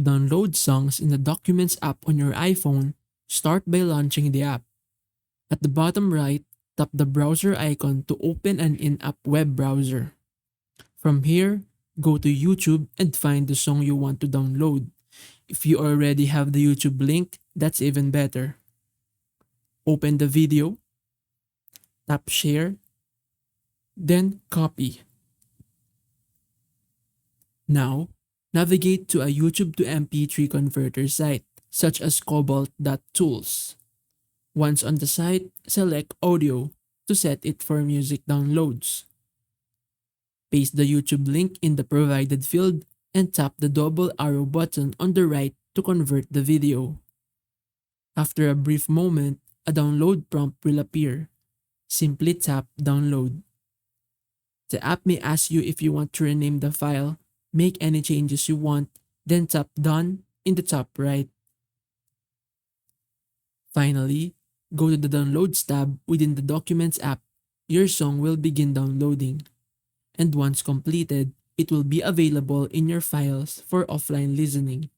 To download songs in the Documents app on your iPhone, start by launching the app. At the bottom right, tap the browser icon to open an in-app web browser. From here, go to YouTube and find the song you want to download. If you already have the YouTube link, that's even better. Open the video, tap share, then copy. Now, navigate to a YouTube to MP3 converter site, such as cobalt.tools. Once on the site, select Audio to set it for music downloads. Paste the YouTube link in the provided field and tap the double arrow button on the right to convert the video. After a brief moment, a download prompt will appear. Simply tap Download. The app may ask you if you want to rename the file, make any changes you want, then tap Done in the top right. Finally, go to the Downloads tab within the Documents app. Your song will begin downloading. And once completed, it will be available in your files for offline listening.